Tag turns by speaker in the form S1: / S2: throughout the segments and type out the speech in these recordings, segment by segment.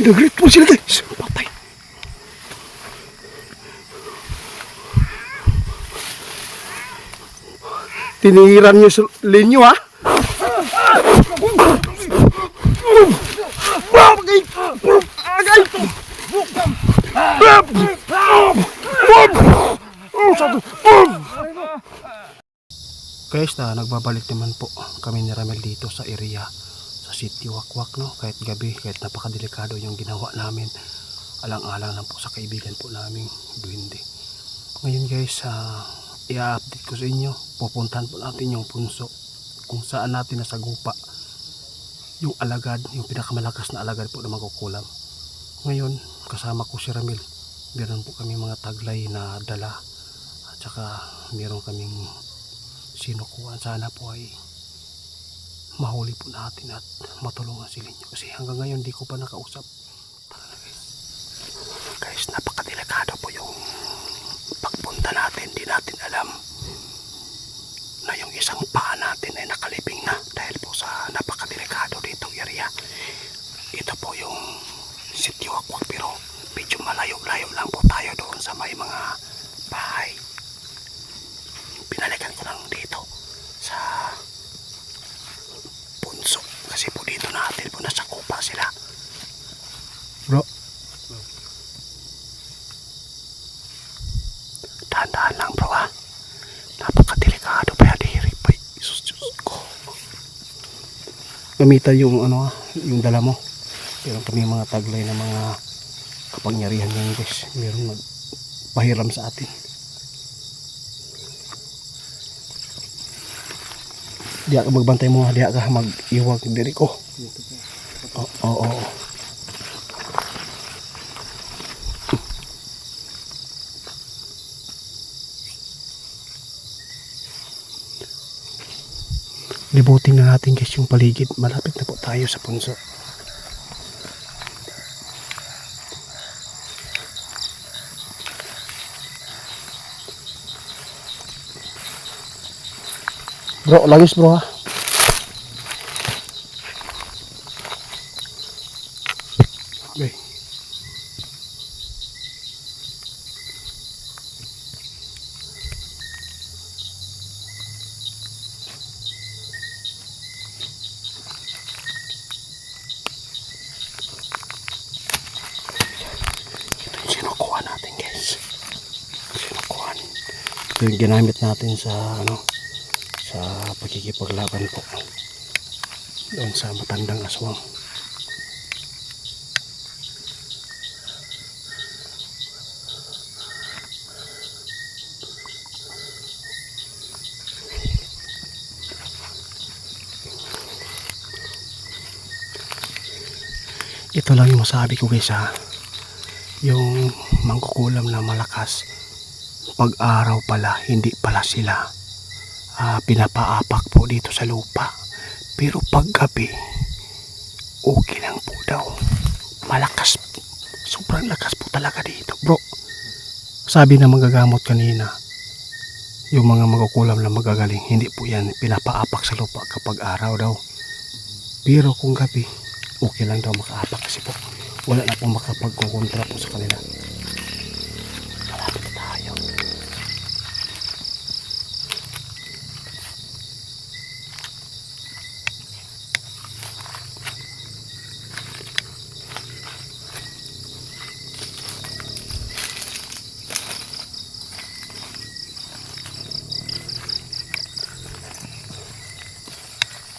S1: Nag-greet mo sila guys. Patay. Tinihiran niyo sa linyo ha. Guys, nagbabalik naman po kami ni Ramel dito sa area sa City Wakwak, no? Kahit gabi, kahit napakadelikado yung ginawa namin, alang-alang lang po sa kaibigan po naming duwende. Ngayon guys, i-update ko sa inyo, pupuntahan po natin yung punso kung saan natin nasagupa yung alagad, yung pinakamalakas na alagad po na magkukulam. Ngayon, kasama ko si Ramel, meron po kami mga taglay na dala at saka meron kaming sinukuhan. Sana po ay mahuli po natin at matulungan sila nyo, kasi hanggang ngayon di ko pa nakausap. Guys, napakadelikado po yung pagpunta natin. Di natin alam na yung isang paa natin ay nakalibing na dahil po sa napakadelikado ditong area. Ito po yung City Wakwak, pero medyo malayo-layo lang po tayo doon sa may mga bahay. Pinalikan ko lang dito sa punso kasi po dito natin po nasakupa sila. Bro, dahan-dahan lang bro ha, napakadelikado pa diri pa. Isus ko, gamitan yung ano yung dala mo. Meron kami mga taglay na mga kapangyarihan yan guys, meron magpahiram sa atin. Diya ka magbantay mo, diya ka mag-iwag diri ko. Oo. Libutin na natin guys yung paligid. Malapit na po tayo sa punso. Bro, langis bro ha. Okay. Ito yung sinukuhan natin guys. Sinukuhan. Ito yung ginamit natin sa sa pagkikipaglaban po doon sa matandang aswang. Ito lang yung masabi ko guys ha, yung mangkukulam na malakas pag araw pala, hindi pala sila pinapaapak po dito sa lupa, pero pag gabi okay lang po daw. Malakas, sobrang lakas po talaga dito bro. Sabi na magagamot kanina, yung mga magkukulam na magagaling, hindi po yan pinapaapak sa lupa kapag araw daw, pero kung gabi okay lang daw makaapak kasi po wala na pong makapagkukontra po sa kanila. Malapit na tayo.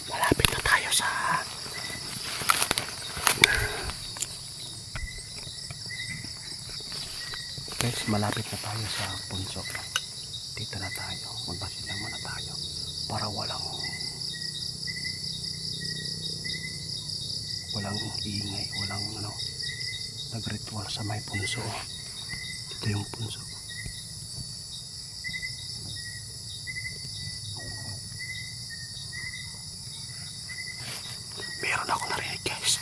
S1: Malapit na tayo sa guys, malapit na tayo sa punso. Dito na tayo, magbasid lang muna tayo para walang ingay, walang nagritual sa may punso. Ito yung punso. Meron ako narinig guys,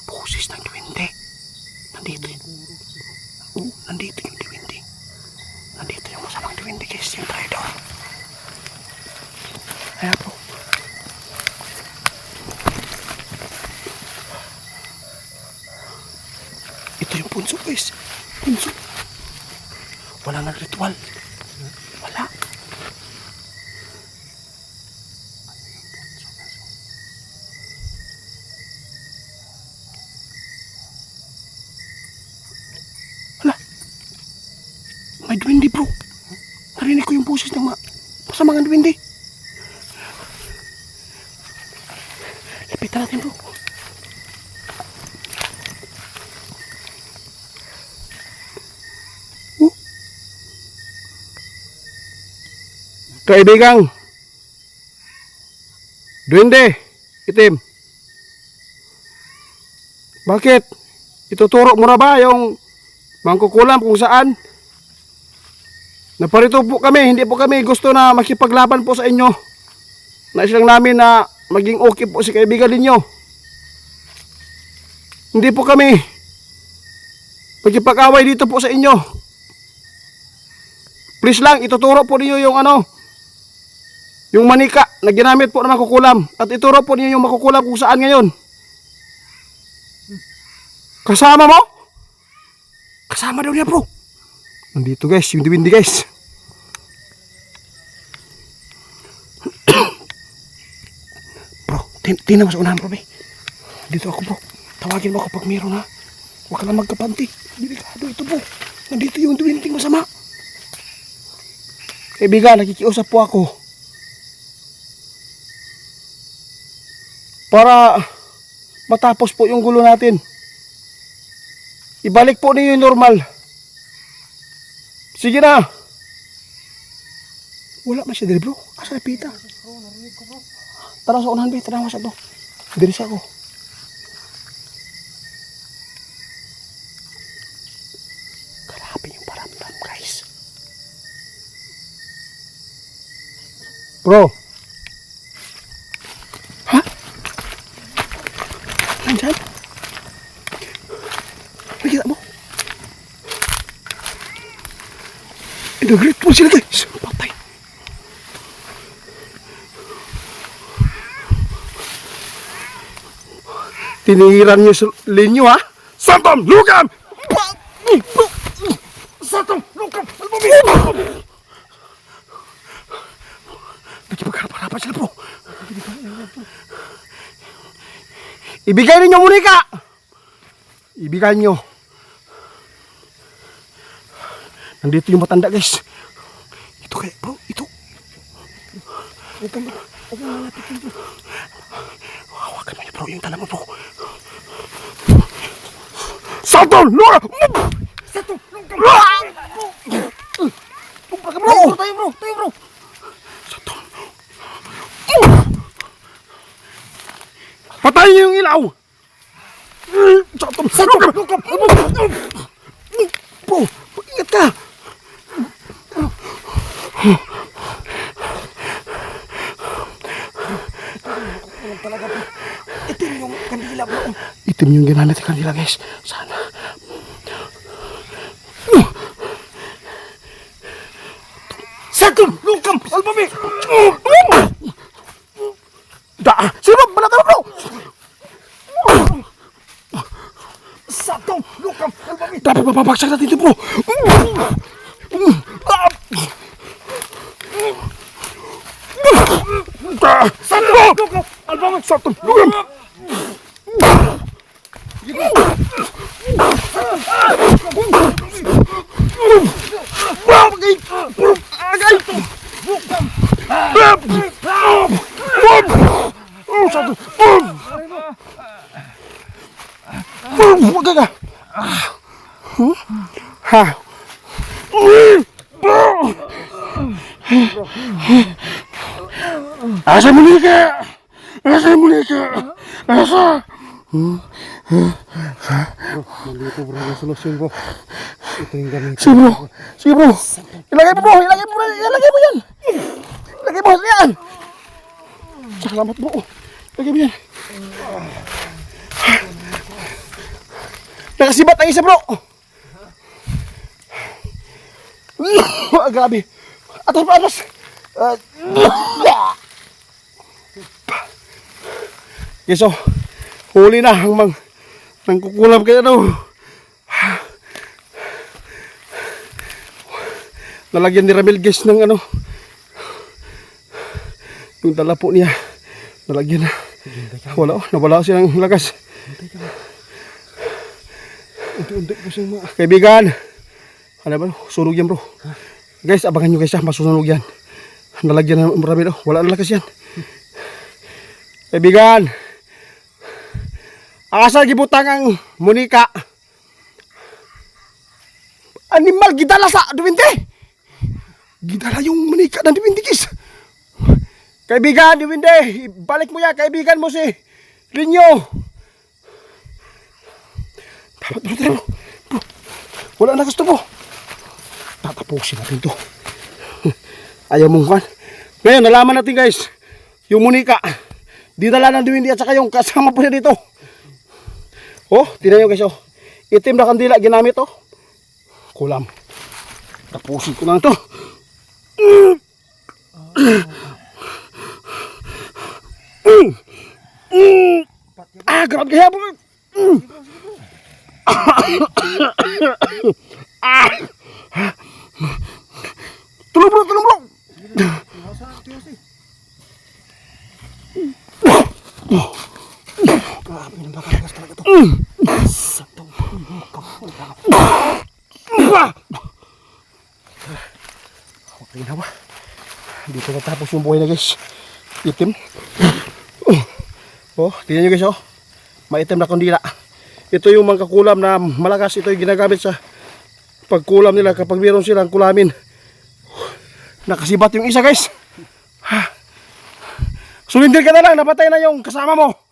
S1: boses ng duwende. Nandito yung duwende. Nandito yung masamang duwende guys, yung traitor. Ayan po. Ito yung punso guys. Punso. Wala nag-ritual. Wala. Wala. May duwende bro. Narinig ko yung boses ng masamang duwende. Lapitan natin bro. Kaibigang duwende itim, bakit ituturo mo na ba yung mangkukulam kung saan? Naparito po kami, hindi po kami gusto na makipaglaban po sa inyo. Nais lang namin na maging okay po si kaibigan ninyo. Hindi po kami magkipag-away dito po sa inyo. Please lang, ituturo po ninyo yung yung manika na ginamit po na makukulam. At ituro po niyo yung makukulam kung saan ngayon. Kasama mo? Kasama daw niya bro. Nandito guys, yung diwindi guys. Bro, tingnan mo sa unahan bro. Dito ako bro. Tawagin mo ako pag meron ha. Huwag ka lang magkapanti. Delikado ito bro. Nandito yung diwinding masama. Kaibigan, nakikiusap po ako. Para matapos po yung gulo natin. Ibalik po niyo yung normal. Sige na. Wala man siya dali bro. Asa na pita? Tara sa unahan ba? Tara mo sa to. Diri sa ako. Grabe yung paramdam guys. Bro. Nandyan? Nakita mo? Inagrit mo sila guys. Patay. Tinihiran niyo sa linyo ha? Santom! Lugam! Santom! Lugam! Nagkipagharap-harapan sila bro. Ibigay ninyo muna ka! Ibigay nyo. Nandito yung matanda guys. Ito kaya bro, ito. Huwag kang malapitin bro. Hawakan mo niya bro, yung tala mo bro. Satol! Lura! Satol! Lura! Bro! Tayo bro! Tayo bro! Satol! Patayin niyo yung ilaw! Satol! Satol! Bro! Mag-ingat ka! Talaga bro. Itim yung kandila bro. Itim yung ginamit ng kandila guys. Sana. Satol! Lukam! Albami! Sino ba? Balatan bro! Satol! Lukam! Albami! Dapat mapapaksak natin ito bro! Satol! Lukam! Albami! Satol! Lukam! Asa muli ka? Asa muli ka? Asa? Nandito bro, yung solusyon bro. Ito yung gamit. Sige bro, sige bro. Ilagay mo bro, ilagay mo yan. Ilagay mo yan. Salamat bro. Ilagay mo yan. Nakasibat ang isa bro. Grabe. Atas pa atas. Okay, so huli na ang mangkukulam kayo daw. Nalagyan ni Ramil guys ng ano. Yung dala po niya. Nalagyan na. Wala oh, nawala siya ng lakas. Unti-unti po siyang mga kaibigan. Ano ba? Sunog yan bro. Guys, abangan nyo guys ha. Masusunog yan. Nalagyan na Ramil oh. Wala na lakas yan. Kaibigan. Asa gibutang ang Monica. Animal gidala sa Duwinde. Gidala yung Monica ng Duwinde guys. Kaibigan Duwinde, balik mo yan kaibigan mo si Rinyo. Tara. Wala na gusto mo. Tatapusin natin to. Ayaw mong kan. Ngayon nalaman natin guys. Yung Monica dinala ng Duwinde at saka yung kasama po niya dito. Oh, tingnan nyo guys oh. Itim na kandila ginamit oh. Kulam. Tapusin ko lang to. Grabe kaya po. Tulong bro. Grabe ng bakalagas talaga to. Santong okay na ba? Dito natapos yung buhay na guys. Itim. Oh, tingnan nyo guys oh. Maitim na kandila. Ito yung mga kulam na malakas. Ito yung ginagamit sa pagkulam nila kapag meron silang kulamin. Nakasibat yung isa guys. Sulindir ka na lang. Napatay na yung kasama mo.